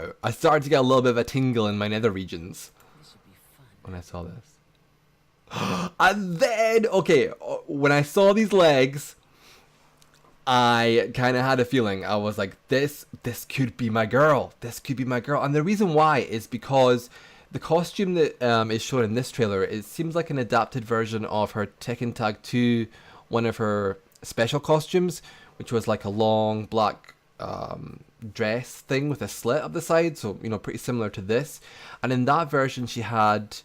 now. I started to get a little bit of a tingle in my nether regions when I saw this. And then, okay, when I saw these legs, I kind of had a feeling. I was like, this could be my girl. This could be my girl. And the reason why is because the costume that is shown in this trailer, it seems like an adapted version of her Tekken Tag 2, one of her special costumes, which was like a long black dress thing with a slit up the side. So, you know, pretty similar to this. And in that version, she had,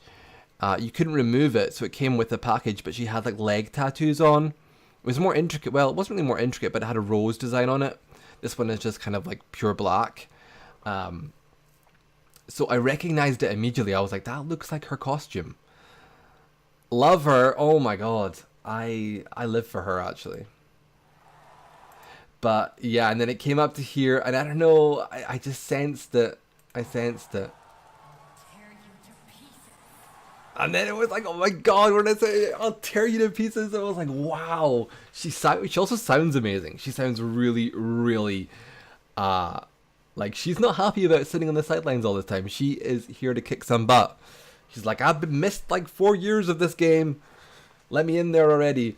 you couldn't remove it. So it came with the package, but she had like leg tattoos on. It was more intricate. Well, it wasn't really more intricate, but it had a rose design on it. This one is just kind of like pure black. So I recognized it immediately. I was like, that looks like her costume. Love her. Oh my god. I live for her, actually. But yeah, and then it came up to here, and I don't know. I just sensed it. I sensed it. And then it was like, oh my god, when I say I'll tear you to pieces, I was like, wow. She also sounds amazing. She sounds really, really, like she's not happy about sitting on the sidelines all the time. She is here to kick some butt. She's like, I've been missed like 4 years of this game. Let me in there already.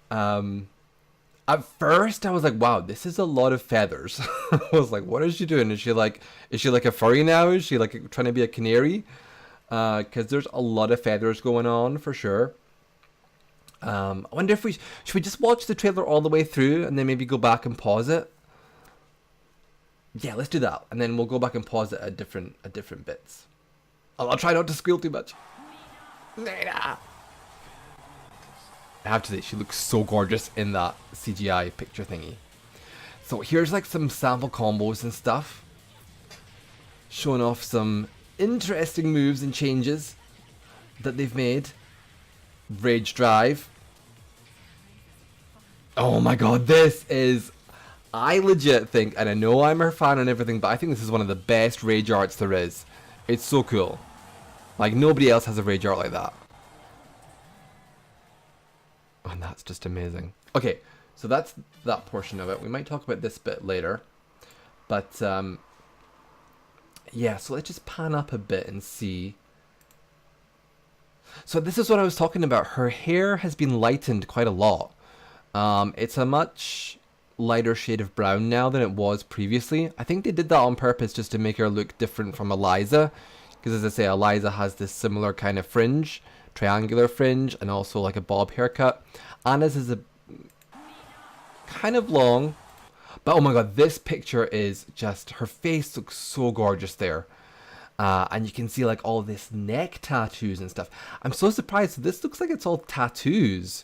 At first, I was like, wow, this is a lot of feathers. I was like, what is she doing? Is she like a furry now? Is she like trying to be a canary? Because there's a lot of feathers going on for sure. I wonder if should we just watch the trailer all the way through and then maybe go back and pause it? Yeah, let's do that, and then we'll go back and pause it at different bits. I'll try not to squeal too much. I have to say, she looks so gorgeous in that CGI picture thingy. So here's like some sample combos and stuff, showing off some interesting moves and changes that they've made. Rage Drive. Oh my god, this is... I legit think, and I know I'm her fan and everything, but I think this is one of the best rage arts there is. It's so cool. Like, nobody else has a rage art like that. And that's just amazing. Okay, so that's that portion of it. We might talk about this bit later. But, yeah, so let's just pan up a bit and see. So this is what I was talking about. Her hair has been lightened quite a lot. It's a much lighter shade of brown now than it was previously. I think they did that on purpose just to make her look different from Eliza. Because as I say, Eliza has this similar kind of fringe, triangular fringe, and also like a bob haircut. Anna's is a kind of long. But oh my god, this picture is just, her face looks so gorgeous there. And you can see like all this neck tattoos and stuff. I'm so surprised. This looks like it's all tattoos.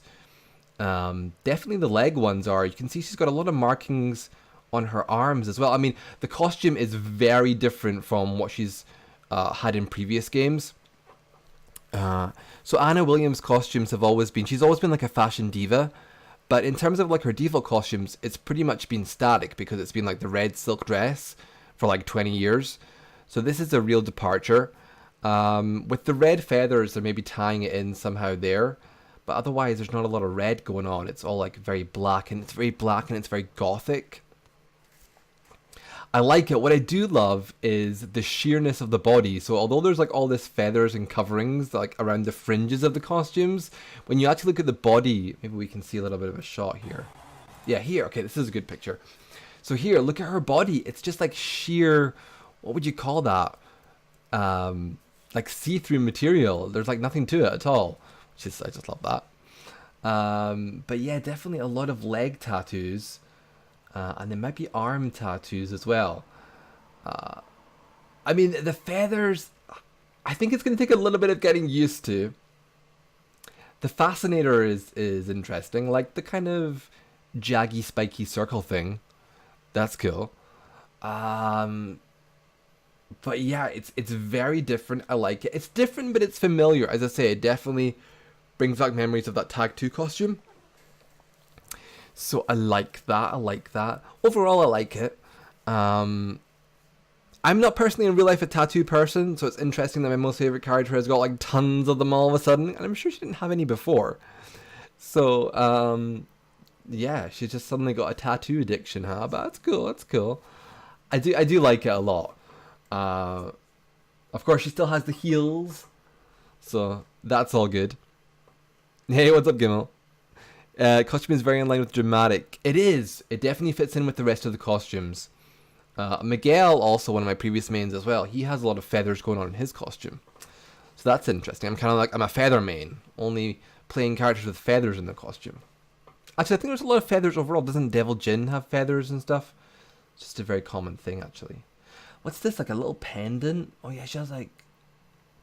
Definitely the leg ones are. You can see she's got a lot of markings on her arms as well. I mean, the costume is very different from what she's had in previous games. So Anna Williams' costumes have always been, she's always been like a fashion diva. But in terms of like her default costumes, it's pretty much been static because it's been like the red silk dress for like 20 years. So this is a real departure. With the red feathers, they're maybe tying it in somehow there. But otherwise, there's not a lot of red going on. It's all like very black, and it's very black and it's very gothic. I like it. What I do love is the sheerness of the body. So although there's like all this feathers and coverings like around the fringes of the costumes, when you actually look at the body, maybe we can see a little bit of a shot here. Yeah, here. Okay, this is a good picture. So here, look at her body. It's just like sheer, what would you call that? Like see-through material. There's like nothing to it at all. Which is, I just love that. But yeah, definitely a lot of leg tattoos. And there might be arm tattoos as well. I mean, the feathers, I think it's going to take a little bit of getting used to. The fascinator is interesting. Like the kind of jaggy, spiky circle thing. That's cool. But yeah, it's very different. I like it. It's different, but it's familiar. As I say, it definitely brings back memories of that Tag 2 costume. So I like that. I like that. Overall, I like it. I'm not personally in real life a tattoo person, so it's interesting that my most favorite character has got like tons of them all of a sudden, and I'm sure she didn't have any before. So yeah, she just suddenly got a tattoo addiction, huh? But that's cool. That's cool. I do like it a lot. Of course, she still has the heels, so that's all good. Hey, what's up, Gimel? Costume is very in line with dramatic. It is. It definitely fits in with the rest of the costumes. Miguel, also one of my previous mains as well, he has a lot of feathers going on in his costume. So that's interesting. I'm kind of like, I'm a feather main, only playing characters with feathers in the costume. Actually, I think there's a lot of feathers overall. Doesn't Devil Jin have feathers and stuff? It's just a very common thing, actually. What's this, like a little pendant? Oh yeah, she has like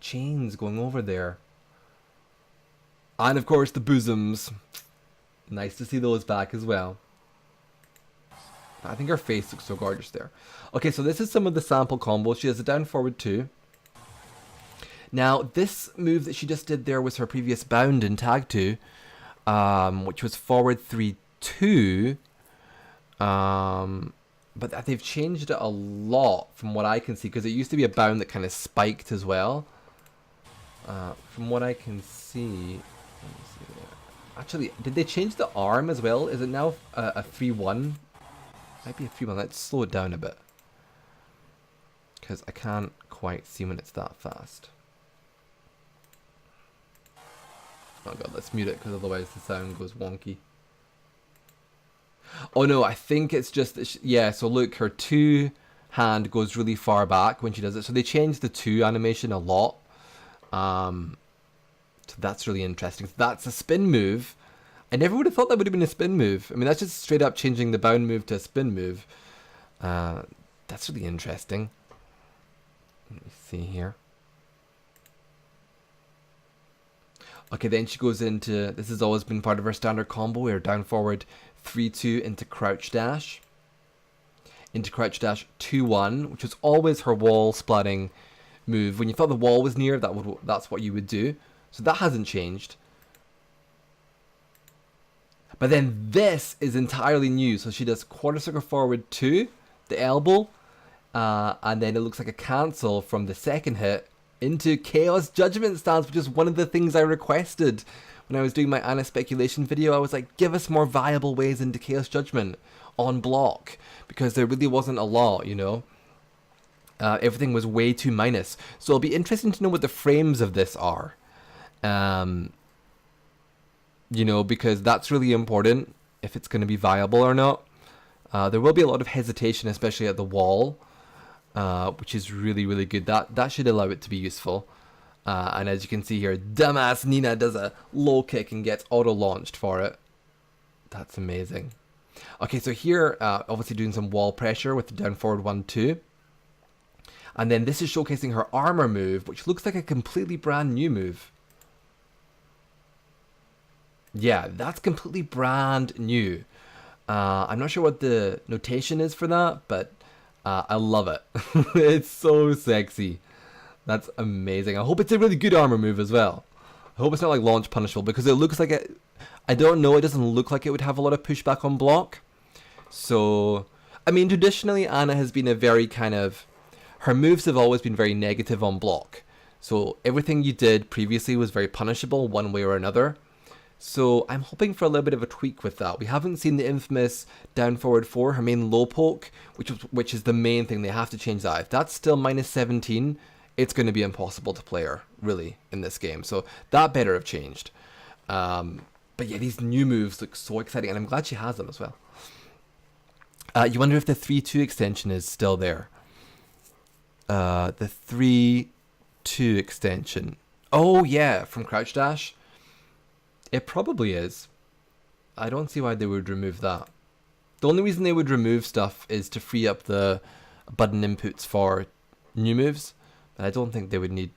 chains going over there. And of course the bosoms. Nice to see those back as well. I think her face looks so gorgeous there. Okay, so this is some of the sample combos. She has a down forward 2. Now, this move that she just did there was her previous bound in tag 2, which was forward 3-2. But they've changed it a lot from what I can see, because it used to be a bound that kind of spiked as well. From what I can see, let me see there. Actually, did they change the arm as well? Is it now a 3-1? Might be a 3-1. Let's slow it down a bit, because I can't quite see when it's that fast. Oh god, let's mute it, because otherwise the sound goes wonky. Oh no, I think it's just that yeah, so look, her 2 hand goes really far back when she does it. So they changed the 2 animation a lot. So that's really interesting. So that's a spin move. I never would have thought that would have been a spin move. I mean, that's just straight up changing the bound move to a spin move. That's really interesting. Let me see here. Okay, then she goes into, this has always been part of her standard combo, where down forward 3-2 into crouch dash. Into crouch dash 2-1, which was always her wall splatting move. When you thought the wall was near, that's what you would do. So that hasn't changed. But then this is entirely new. So she does quarter circle forward 2, the elbow, and then it looks like a cancel from the second hit into Chaos Judgment stance, which is one of the things I requested when I was doing my Ana speculation video. I was like, give us more viable ways into Chaos Judgment on block, because there really wasn't a lot, you know. Everything was way too minus. So it'll be interesting to know what the frames of this are. You know, because that's really important if it's going to be viable or not. There will be a lot of hesitation, especially at the wall, which is really, really good. That should allow it to be useful. And as you can see here, dumbass Nina does a low kick and gets auto-launched for it. That's amazing. Okay, so here, obviously doing some wall pressure with the down forward 1-2. And then this is showcasing her armor move, which looks like a completely brand new move. Yeah, that's completely brand new. I'm not sure what the notation is for that, but I love it. It's so sexy. That's amazing. I hope it's a really good armor move as well. I hope it's not like launch punishable, because it looks like it... I don't know, it doesn't look like it would have a lot of pushback on block. So, I mean, traditionally Ana has been a very kind of... Her moves have always been very negative on block. So everything you did previously was very punishable one way or another. So I'm hoping for a little bit of a tweak with that. We haven't seen the infamous down forward 4, her main low poke, which is the main thing. They have to change that. If that's still minus 17, it's going to be impossible to play her, really, in this game. So that better have changed. But yeah, these new moves look so exciting, and I'm glad she has them as well. You wonder if the 3-2 extension is still there. The 3-2 extension. Oh yeah, from Crouch Dash. It probably is. I don't see why they would remove that. The only reason they would remove stuff is to free up the button inputs for new moves. But I don't think they would need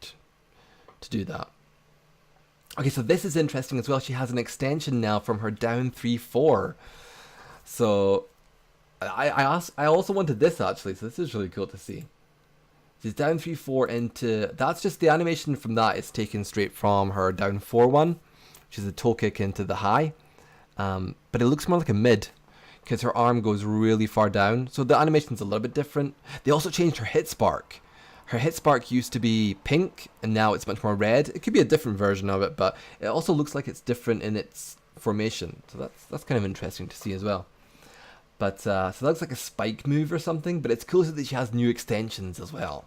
to do that. Okay, so this is interesting as well. She has an extension now from her down 3-4. So I also wanted this actually, so this is really cool to see. She's down 3-4 into... That's just the animation from that. It's taken straight from her down 4-1, which is a toe kick into the high. But it looks more like a mid, because her arm goes really far down. So the animation's a little bit different. They also changed her hit spark. Her hit spark used to be pink, and now it's much more red. It could be a different version of it, but it also looks like it's different in its formation. So that's kind of interesting to see as well. But so that looks like a spike move or something, but it's cool that she has new extensions as well.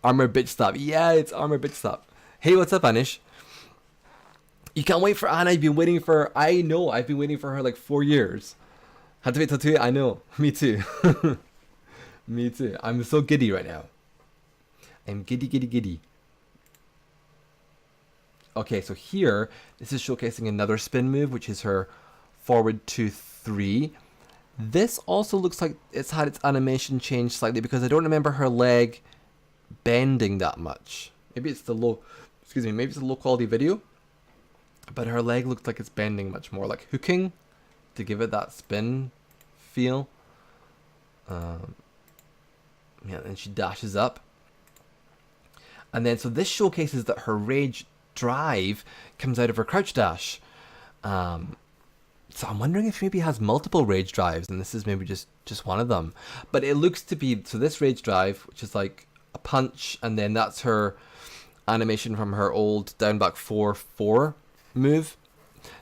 Armor bitch slap. Yeah, it's armor bitch slap. Hey, what's up, Anish? You can't wait for Anna. I've been waiting for. I know. I've been waiting for her like 4 years. Had to wait till 2. I know. Me too. Me too. I'm so giddy right now. I'm giddy, giddy, giddy. Okay, so here, this is showcasing another spin move, which is her forward 2-3. This also looks like it's had its animation changed slightly because I don't remember her leg bending that much. Maybe it's the low, maybe it's a low quality video, but her leg looks like it's bending much more, like hooking to give it that spin feel. Yeah, and she dashes up. And then, so this showcases that her rage drive comes out of her crouch dash. So I'm wondering if maybe it has multiple rage drives, and this is maybe just one of them. But it looks to be, so this rage drive, which is like a punch, and then that's her animation from her old down back 4-4 move.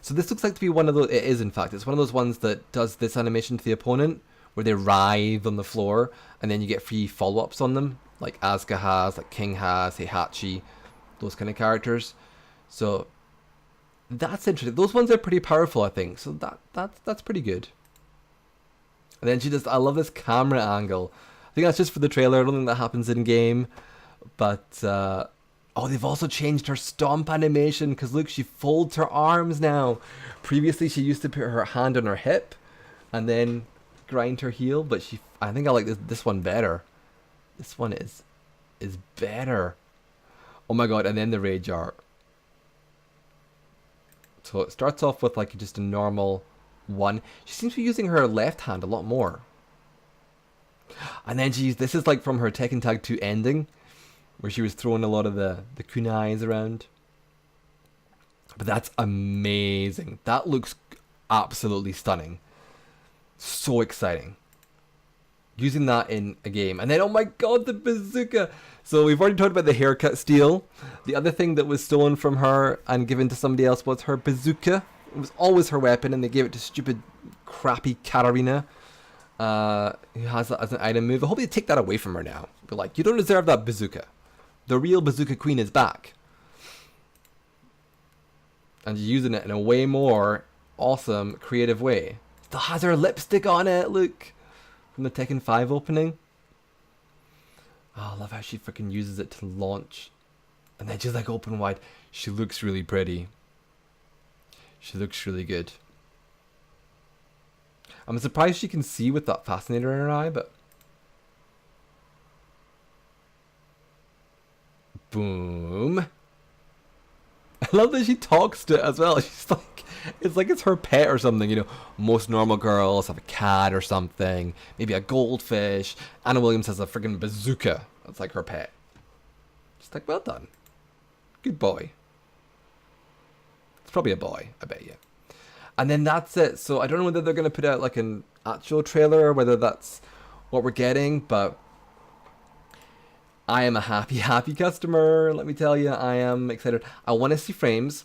So this looks like to be one of those, it is in fact, it's one of those ones that does this animation to the opponent, where they writhe on the floor, and then you get free follow-ups on them, like Asuka has, like King has, Heihachi, those kind of characters. So that's interesting. Those ones are pretty powerful, I think. So that's pretty good. And then she just, I love this camera angle. I think that's just for the trailer. I don't think that happens in game. But oh, they've also changed her stomp animation, because look, she folds her arms now. Previously, she used to put her hand on her hip and then grind her heel. But I think I like this one better. This one is better. Oh my god! And then the rage art. So it starts off with like just a normal one. She seems to be using her left hand a lot more. And then this is like from her Tekken Tag 2 ending, where she was throwing a lot of the kunais around. But that's amazing. That looks absolutely stunning. So exciting. Using that in a game. And then, oh my god, the bazooka. So we've already talked about the haircut steal. The other thing that was stolen from her and given to somebody else was her bazooka. It was always her weapon, and they gave it to stupid, crappy Katarina, who has that as an item move. I hope they take that away from her now. Be like, you don't deserve that bazooka. The real bazooka queen is back. And you're using it in a way more awesome, creative way. Still has her lipstick on it, look. From the Tekken 5 opening. Oh, I love how she freaking uses it to launch. And then just like open wide. She looks really pretty. She looks really good. I'm surprised she can see with that fascinator in her eye, but... Boom. I love that she talks to it as well. She's like, it's her pet or something, you know. Most normal girls have a cat or something. Maybe a goldfish. Anna Williams has a friggin' bazooka. That's like her pet. Just like, well done. Good boy. It's probably a boy, I bet you. And then that's it. So I don't know whether they're going to put out like an actual trailer or whether that's what we're getting, but I am a happy customer. Let me tell you, I am excited. I want to see frames.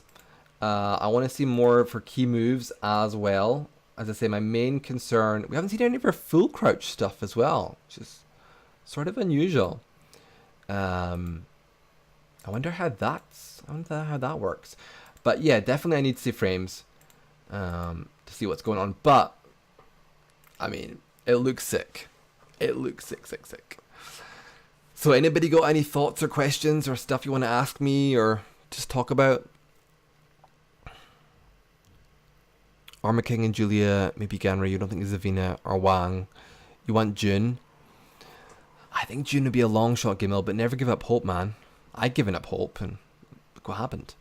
I want to see more for key moves as well. As I say, my main concern, we haven't seen any of her full crouch stuff as well, which is sort of unusual. I wonder how that works. But yeah, definitely I need to see frames to see what's going on. But I mean, it looks sick. It looks sick. So anybody got any thoughts or questions or stuff you want to ask me or just talk about? Armor King and Julia, maybe Ganra, you don't think Zavina or Wang. You want June? I think June would be a long shot, Gimel, but never give up hope, man. I'd given up hope, and look what happened.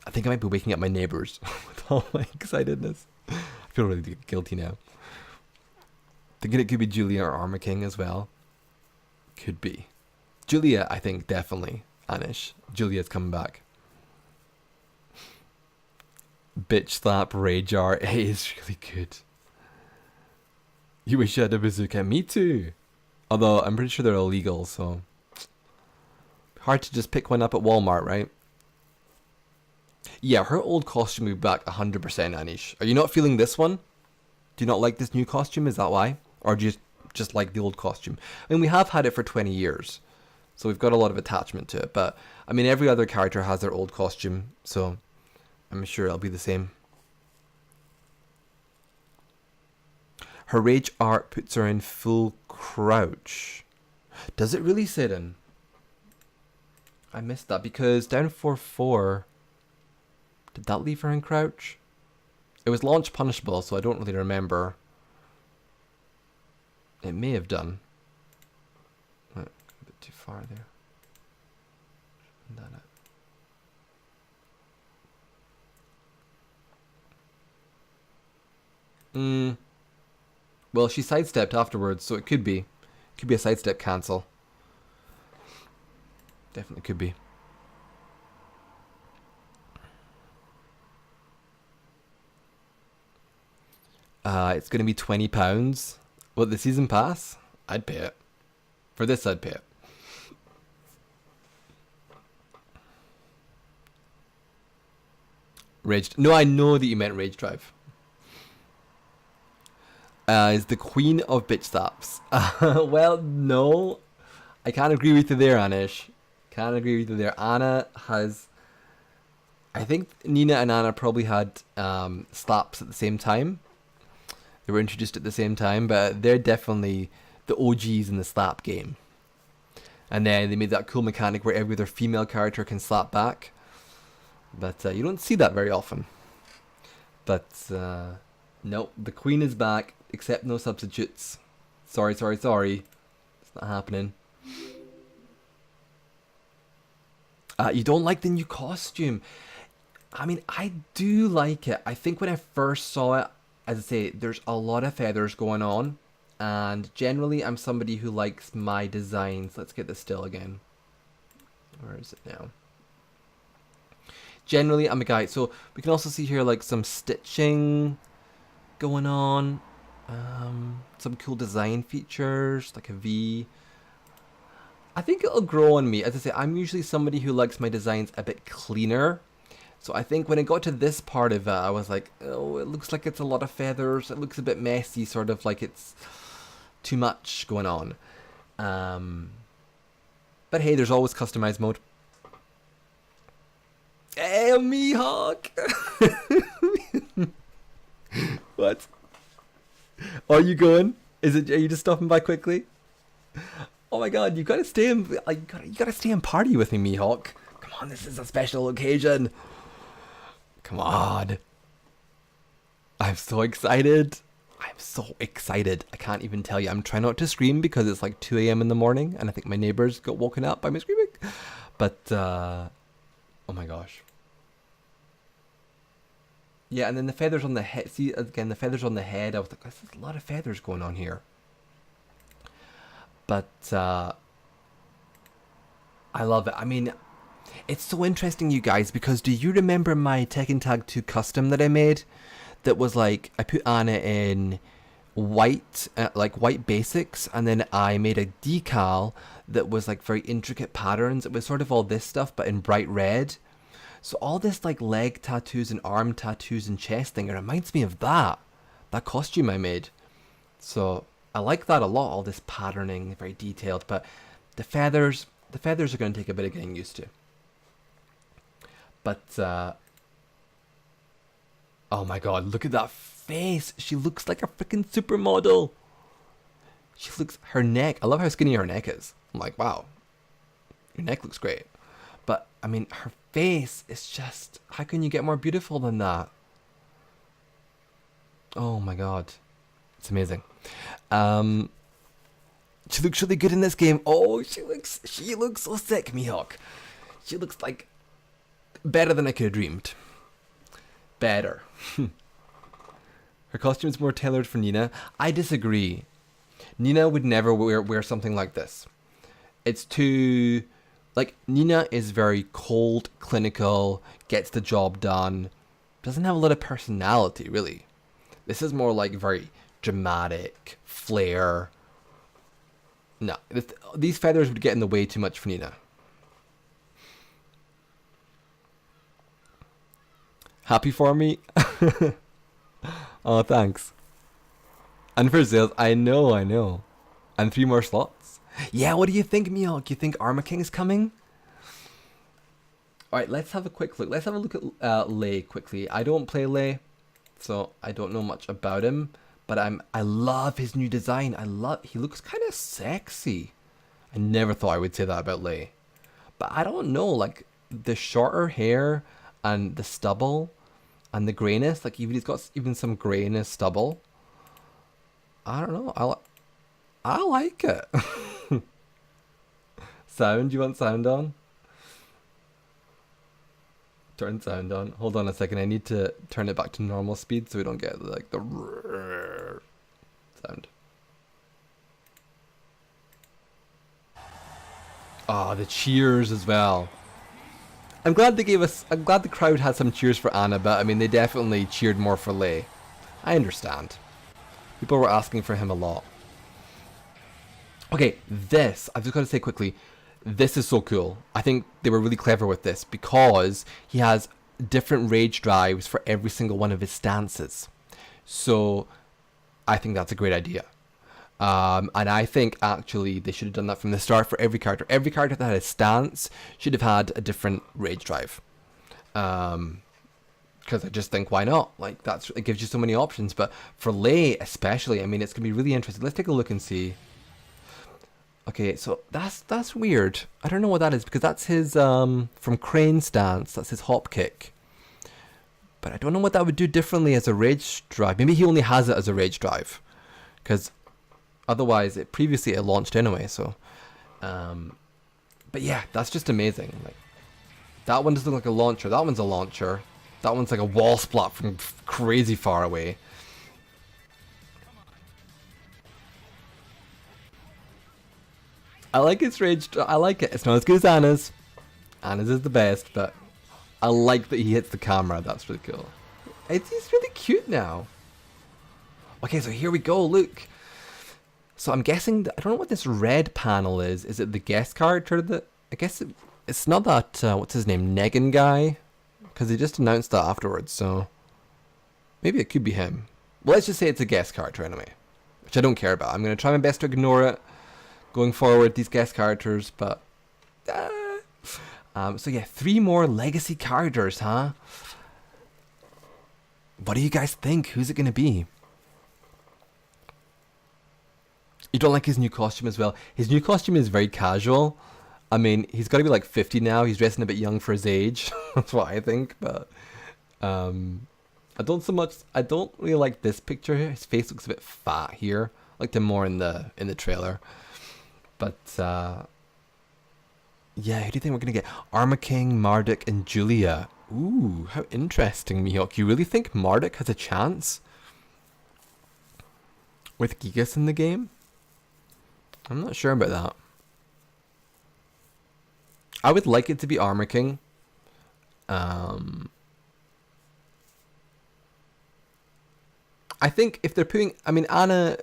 I think I might be waking up my neighbours with all my excitedness. I feel really guilty now. Thinking it could be Julia or Armor King as well. Could be. Julia, I think, definitely. Anish. Julia's coming back. Bitch slap rage art. It is really good. You wish you had a bazooka. Me too. Although I'm pretty sure they're illegal, so hard to just pick one up at Walmart, right? Yeah, her old costume will be back 100%, Anish. Are you not feeling this one? Do you not like this new costume? Is that why? Or do you just like the old costume? I mean, we have had it for 20 years. So we've got a lot of attachment to it. But, I mean, every other character has their old costume, so I'm sure it'll be the same. Her rage art puts her in full crouch. Does it really sit in? I missed that because down 4-4, did that leave her in crouch? It was launch punishable, so I don't really remember. It may have done. Right, a bit too far there. That it. Well, she sidestepped afterwards, so it could be. Could be a sidestep cancel. Definitely could be. It's going to be £20. What, the season pass? I'd pay it. For this, I'd pay it. Rage. No, I know that you meant Rage Drive. Is the queen of bitch slaps. Well, no. I can't agree with you there, Anish. Can't agree with you there. Anna has... I think Nina and Anna probably had slaps at the same time. They were introduced at the same time, but they're definitely the OGs in the slap game. And then they made that cool mechanic where every other female character can slap back. But you don't see that very often. But no, the queen is back, except no substitutes. Sorry. It's not happening. You don't like the new costume. I mean, I do like it. I think when I first saw it, as I say, there's a lot of feathers going on. And generally, I'm somebody who likes my designs. Let's get this still again. Where is it now? Generally, I'm a guy. So we can also see here like some stitching going on. Some cool design features, like a V. I think it'll grow on me. As I say, I'm usually somebody who likes my designs a bit cleaner. So I think when it got to this part of it, I was like, oh, it looks like it's a lot of feathers. It looks a bit messy, sort of like it's too much going on. But hey, there's always customized mode. Hey, Mihawk! What? Are you going? Are you just stopping by quickly? Oh my god, you gotta stay and you gotta stay and party with me, Mihawk. Come on, this is a special occasion. Come on. I'm so excited. I'm so excited. I can't even tell you. I'm trying not to scream because it's like 2 a.m. in the morning and I think my neighbors got woken up by me screaming. But, oh my gosh. Yeah, and then the feathers on the head. See, again, the feathers on the head. I was like, there's a lot of feathers going on here. But, I love it. I mean, it's so interesting, you guys, because do you remember my Tekken Tag 2 custom that I made? That was like, I put Anna in white, like white basics, and then I made a decal that was like very intricate patterns. It was sort of all this stuff, but in bright red. So all this like leg tattoos and arm tattoos and chest thing, it reminds me of that costume I made. So I like that a lot, all this patterning, very detailed, but the feathers are going to take a bit of getting used to. But, oh my god, look at that face. She looks like a freaking supermodel. Her neck, I love how skinny her neck is. I'm like, wow, your neck looks great. But, I mean, her face is just, how can you get more beautiful than that? Oh my god. It's amazing. She looks really good in this game. Oh, she looks so sick, Mihawk. She looks like better than I could have dreamed. Better. Her costume is more tailored for Nina. I disagree. Nina would never wear something like this. It's too... Like, Nina is very cold, clinical, gets the job done. Doesn't have a lot of personality, really. This is more like very dramatic, flair. No, these feathers would get in the way too much for Nina. Happy for me? Oh, thanks. And for sales, I know. And 3 more slots. Yeah, what do you think, Mihawk? You think Armor King's coming? Alright, let's have a quick look. Let's have a look at Lei quickly. I don't play Lei, so I don't know much about him. But I love his new design. He looks kind of sexy. I never thought I would say that about Lei. But I don't know, like, the shorter hair and the stubble and the grayness, like he's got even some gray in his stubble. I don't know, I like it. Sound, you want sound on? Turn sound on. Hold on a second, I need to turn it back to normal speed so we don't get like the sound. Oh, the cheers as well. I'm glad the crowd had some cheers for Anna, but I mean, they definitely cheered more for Lei. I understand. People were asking for him a lot. Okay, I've just got to say quickly, this is so cool. I think they were really clever with this because he has different rage drives for every single one of his stances. So, I think that's a great idea. And I think actually they should have done that from the start for every character. Every character that had a stance should have had a different rage drive. Because I just think, why not? Like, it gives you so many options. But for Lei especially, I mean, it's going to be really interesting. Let's take a look and see. Okay, so that's weird. I don't know what that is because that's his, from Crane stance, that's his hop kick. But I don't know what that would do differently as a rage drive. Maybe he only has it as a rage drive. Because otherwise, previously it launched anyway, so. But yeah, that's just amazing. Like, that one doesn't look like a launcher. That one's a launcher. That one's like a wall splat from crazy far away. I like its rage. I like it. It's not as good as Anna's. Anna's is the best, but I like that he hits the camera. That's really cool. He's really cute now. Okay, so here we go. Look. So I'm guessing, I don't know what this red panel is. Is it the guest character that, I guess it's not that, what's his name, Negan guy? Because they just announced that afterwards, so maybe it could be him. Well, let's just say it's a guest character anyway, which I don't care about. I'm going to try my best to ignore it going forward, these guest characters, but, so yeah, 3 more legacy characters, huh? What do you guys think? Who's it going to be? You don't like his new costume as well? His new costume is very casual. I mean, he's got to be like 50 now. He's dressing a bit young for his age. That's what I think. But I don't really like this picture here. His face looks a bit fat here. I liked him more in the trailer. But yeah, who do you think we're gonna get? Armor King, Marduk, and Julia. Ooh, how interesting, Mihawk. You really think Marduk has a chance with Gigas in the game? I'm not sure about that. I would like it to be Armor King. I think if they're putting, I mean, Anna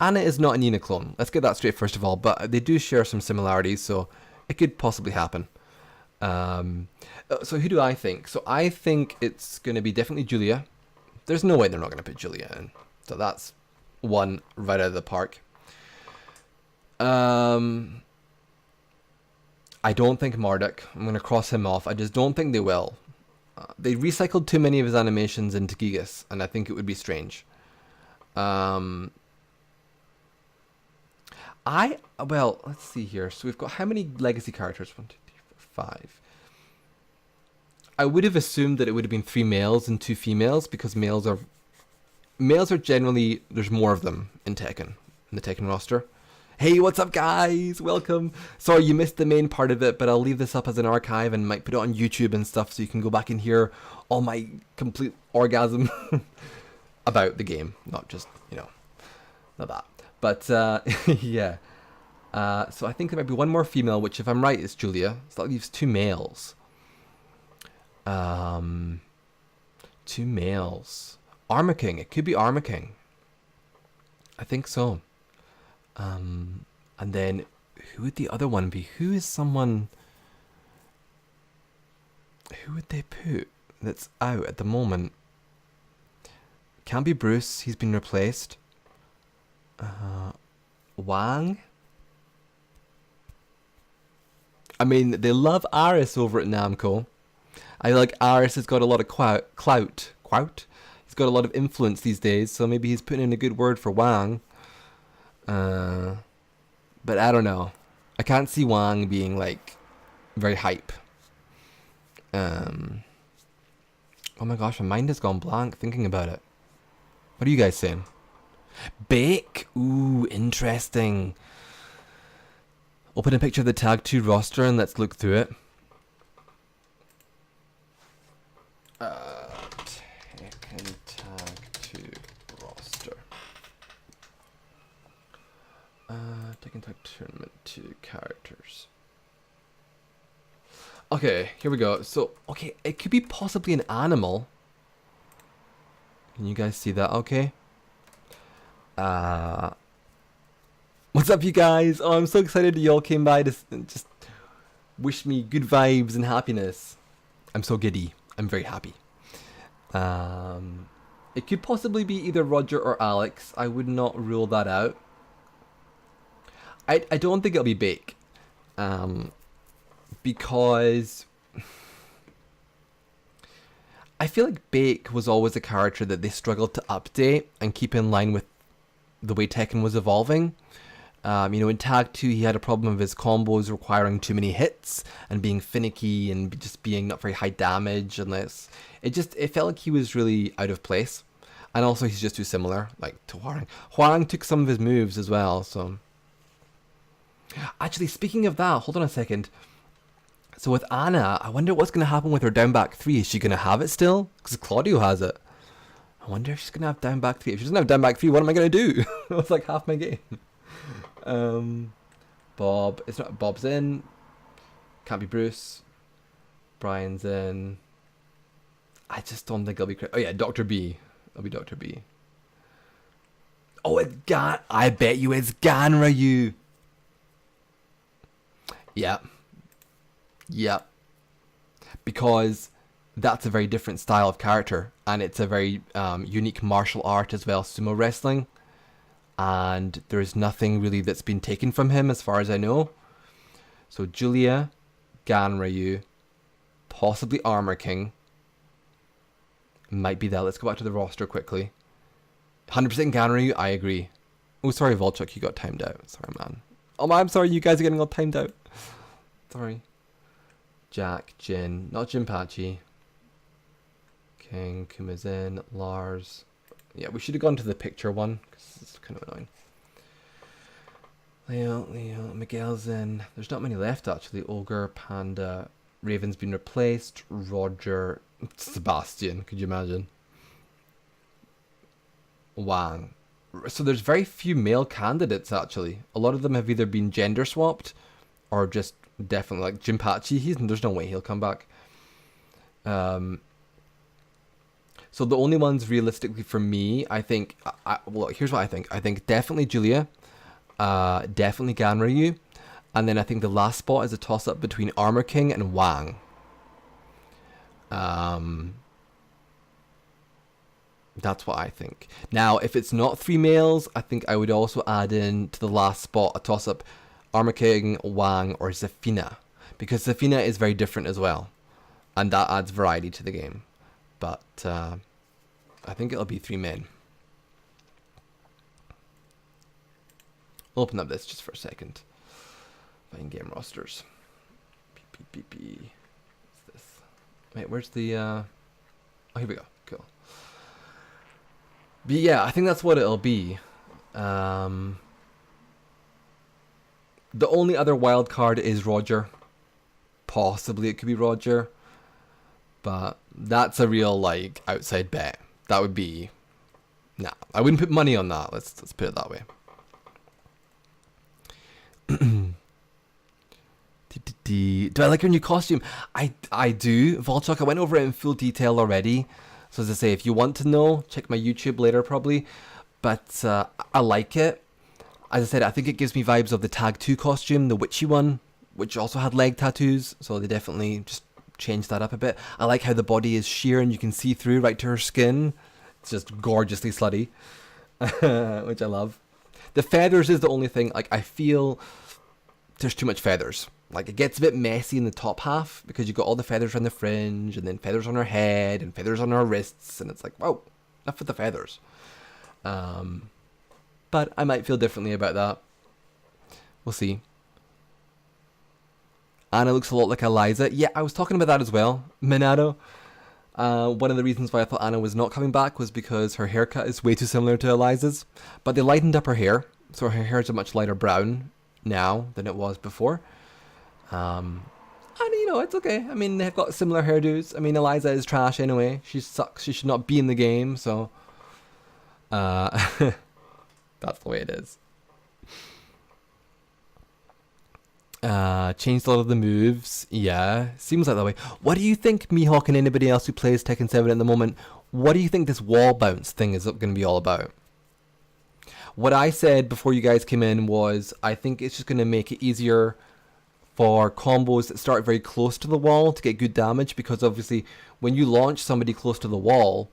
is not a Nina clone. Let's get that straight first of all. But they do share some similarities, so it could possibly happen. So who do I think? So I think it's going to be definitely Julia. There's no way they're not going to put Julia in. So that's one right out of the park. I don't think Marduk. I'm going to cross him off. I just don't think they will. They recycled too many of his animations into Gigas, and I think it would be strange. Well, let's see here. So we've got how many legacy characters? 1, 2, 3, 4, 5. I would have assumed that it would have been 3 males and 2 females because males are generally, there's more of them in Tekken, in the Tekken roster. Hey, what's up, guys? Welcome. Sorry you missed the main part of it, but I'll leave this up as an archive and might put it on YouTube and stuff so you can go back and hear all my complete orgasm about the game. Not just, not that. But, yeah. So I think there might be one more female, which if I'm right is Julia. So that leaves 2 males. 2 males. Armor King. It could be Armor King. I think so. And then who would the other one be? Who would they put that's out at the moment? Can't be Bruce, he's been replaced. Wang? I mean, they love Aris over at Namco. I feel like Aris has got a lot of clout. He's got a lot of influence these days, so maybe he's putting in a good word for Wang. But I don't know. I can't see Wang being like very hype. Oh my gosh, my mind has gone blank thinking about it. What are you guys saying? Bake? Ooh, interesting. Open a picture of the Tag 2 roster and let's look through it. Tekken Tag 2 roster. Tekken Tag Tournament 2 characters. Okay, here we go. So, okay, it could be possibly an animal. Can you guys see that? Okay. What's up, you guys? Oh, I'm so excited that you all came by to just wish me good vibes and happiness. I'm so giddy. I'm very happy. It could possibly be either Roger or Alex. I would not rule that out. I don't think it'll be Bake. Because I feel like Bake was always a character that they struggled to update and keep in line with the way Tekken was evolving. In Tag 2 he had a problem of his combos requiring too many hits and being finicky and just being not very high damage unless it felt like he was really out of place. And also he's just too similar, like, to Hwoarang. Hwoarang took some of his moves as well, so... Actually, speaking of that, hold on a second. So with Anna, I wonder what's going to happen with her down back 3. Is she going to have it still? Because Claudio has it. I wonder if she's going to have down back 3. If she doesn't have down back 3, what am I going to do? That's like half my game. Bob. It's not. Bob's in. Can't be Bruce. Brian's in. I just don't think it'll be... Oh yeah, Dr. B. It'll be Dr. B. Oh, it's Gan... I bet you it's Ganryu. Yeah. Yeah. Because that's a very different style of character. And it's a very unique martial art as well, sumo wrestling. And there's nothing really that's been taken from him as far as I know. So Julia, Ganryu, possibly Armor King. Might be that. Let's go back to the roster quickly. 100% Ganryu, I agree. Oh, sorry, Volchuk, you got timed out. Sorry, man. Oh, I'm sorry, you guys are getting all timed out. Sorry. Jack, Jin, not Jinpachi. King, Kuma's in, Lars. Yeah, we should have gone to the picture one, because it's kind of annoying. Leo, Miguel's in. There's not many left, actually. Ogre, Panda, Raven's been replaced. Roger, Sebastian, could you imagine? Wang. So there's very few male candidates, actually. A lot of them have either been gender swapped, or just definitely, like Jinpachi, there's no way he'll come back. So the only ones realistically for me, I think, well, here's what I think. I think definitely Julia, definitely Ganryu, and then I think the last spot is a toss-up between Armor King and Wang. That's what I think. Now, if it's not 3 males, I think I would also add in to the last spot a toss-up Armor King, Wang, or Zafina, because Zafina is very different as well, and that adds variety to the game. But I think it'll be 3 men. I'll open up this just for a second. Find game rosters. What's this? Wait, where's the... Oh, here we go. Cool. But yeah, I think that's what it'll be. The only other wild card is Roger. Possibly it could be Roger. But that's a real, like, outside bet. That would be... Nah, I wouldn't put money on that. Let's put it that way. Do I like your new costume? I do. Volchuk, I went over it in full detail already. So as I say, if you want to know, check my YouTube later probably. But I like it. As I said, I think it gives me vibes of the Tag 2 costume, the witchy one, which also had leg tattoos. So they definitely just changed that up a bit. I like how the body is sheer and you can see through right to her skin. It's just gorgeously slutty, which I love. The feathers is the only thing, like, I feel there's too much feathers. Like, it gets a bit messy in the top half because you got all the feathers on the fringe and then feathers on her head and feathers on her wrists, and it's like, whoa, enough with the feathers. But I might feel differently about that. We'll see. Anna looks a lot like Eliza. Yeah, I was talking about that as well, Minato. One of the reasons why I thought Anna was not coming back was because her haircut is way too similar to Eliza's. But they lightened up her hair, so her hair is a much lighter brown now than it was before. And you know, it's okay. I mean, they've got similar hairdos. I mean, Eliza is trash anyway. She sucks. She should not be in the game, so that's the way it is. Changed a lot of the moves. Yeah, seems like that way. What do you think, Mihawk and anybody else who plays Tekken 7 at the moment, what do you think this wall bounce thing is going to be all about? What I said before you guys came in was, I think it's just going to make it easier for combos that start very close to the wall to get good damage, because obviously when you launch somebody close to the wall,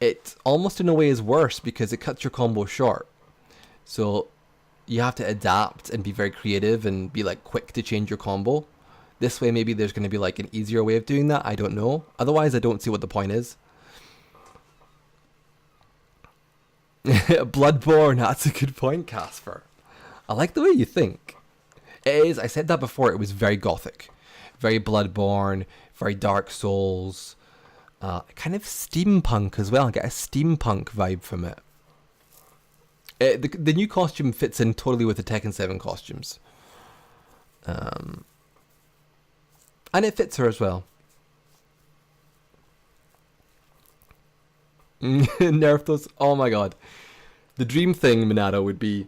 it almost in a way is worse because it cuts your combo short. So you have to adapt and be very creative and be like quick to change your combo. This way maybe there's going to be like an easier way of doing that. I don't know. Otherwise I don't see what the point is. Bloodborne, that's a good point, Casper. I like the way you think. It is, I said that before, it was very gothic. Very Bloodborne, very Dark Souls. Kind of steampunk as well. I get a steampunk vibe from it. The new costume fits in totally with the Tekken 7 costumes. And it fits her as well. Nerf those. Oh my god. The dream thing, Minato, would be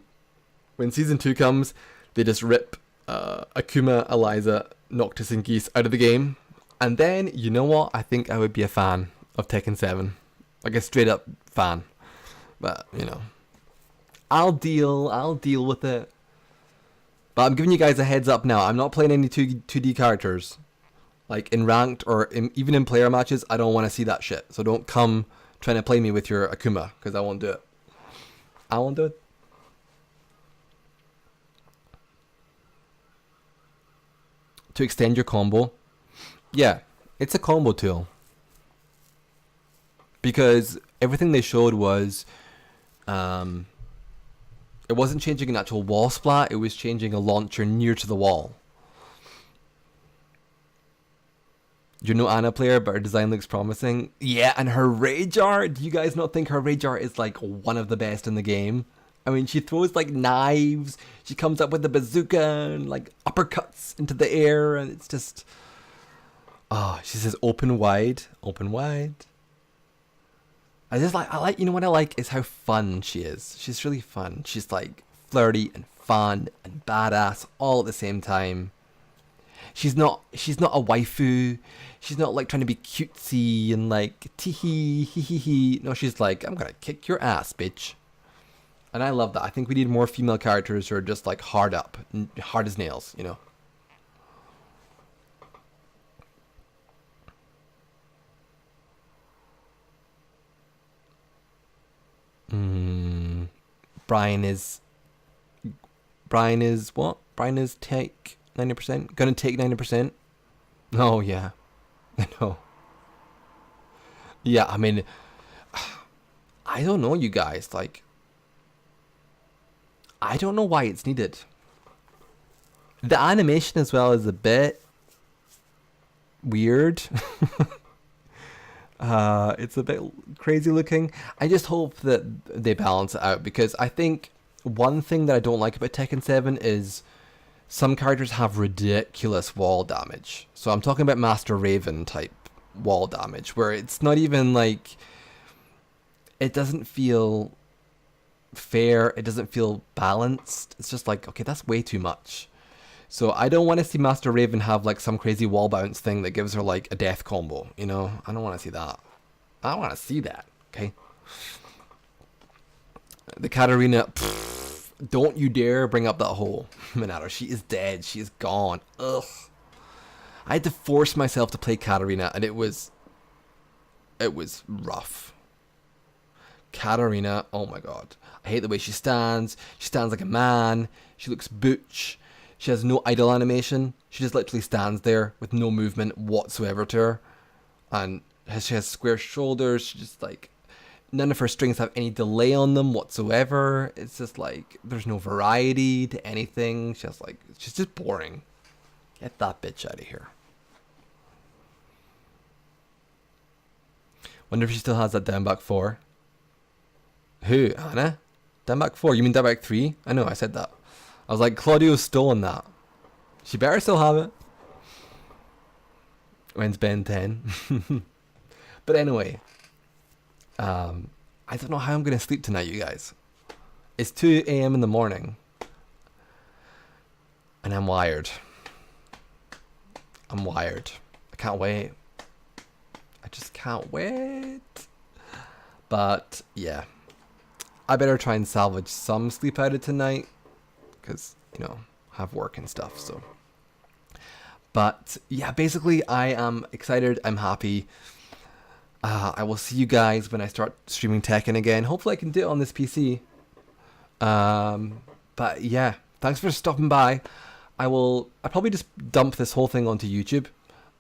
when Season 2 comes, they just rip Akuma, Eliza, Noctis, and Geese out of the game. And then, you know what? I think I would be a fan of Tekken 7. Like a straight up fan. But, you know. I'll deal with it. But I'm giving you guys a heads up now. I'm not playing any 2D characters. Like in ranked or even in player matches, I don't want to see that shit. So don't come trying to play me with your Akuma, because I won't do it. I won't do it. To extend your combo. Yeah, it's a combo tool. Because everything they showed was it wasn't changing an actual wall splat, it was changing a launcher near to the wall. You're no Anna player, but her design looks promising. Yeah, and her rage art, do you guys not think her rage art is like one of the best in the game? I mean, she throws like knives, she comes up with the bazooka and like uppercuts into the air, and it's just... Oh, she says open wide. Open wide. I like, you know what I like is how fun she is. She's really fun. She's like flirty and fun and badass all at the same time. She's not a waifu. She's not like trying to be cutesy and like tee hee. No, she's like, I'm gonna kick your ass, bitch. And I love that. I think we need more female characters who are just like hard as nails, you know. Brian is what? Brian is take 90%? Gonna take 90%? Oh, yeah. I know. Yeah, I mean, I don't know, you guys. Like, I don't know why it's needed. The animation as well is a bit weird. It's a bit crazy looking. I just hope that they balance it out, because I think one thing that I don't like about Tekken 7 is some characters have ridiculous wall damage. So I'm talking about Master Raven type wall damage, where it's not even like... It doesn't feel fair. It doesn't feel balanced. It's just like, okay, that's way too much. So I don't want to see Master Raven have like some crazy wall bounce thing that gives her like a death combo, you know? I don't want to see that. I don't want to see that, okay? The Katarina, don't you dare bring up that whole Minato. She is dead. She is gone. Ugh. I had to force myself to play Katarina, and it was rough. Katarina, oh my god. I hate the way she stands. She stands like a man. She looks butch. She has no idle animation. She just literally stands there with no movement whatsoever to her. And she has square shoulders. She just like, none of her strings have any delay on them whatsoever. It's just like, there's no variety to anything. She's just boring. Get that bitch out of here. Wonder if she still has that down back 4. Who? Anna? Down back 4? You mean down back 3? I know, I said that. I was like, Claudio's stolen that. She better still have it. When's Ben 10? But anyway, I don't know how I'm going to sleep tonight, you guys. It's 2 a.m. in the morning. And I'm wired. I can't wait. I just can't wait. But yeah, I better try and salvage some sleep out of tonight. Because, you know, I have work and stuff, so. But yeah, basically I am excited. I'm happy. I will see you guys when I start streaming Tekken again. Hopefully I can do it on this PC. But yeah, thanks for stopping by. I'll probably just dump this whole thing onto YouTube.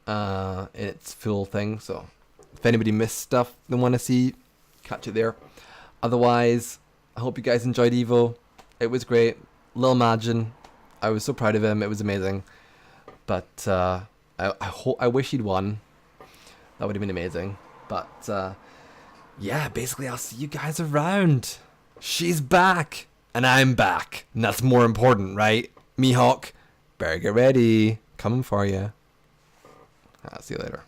In its full thing. So if anybody missed stuff they want to see, catch it there. Otherwise, I hope you guys enjoyed Evo. It was great. Lil Majin, I was so proud of him. It was amazing. But I wish he'd won. That would have been amazing. But yeah, basically I'll see you guys around. She's back and I'm back, and that's more important, right? Mihawk, better get ready. Coming for you. I'll see you later.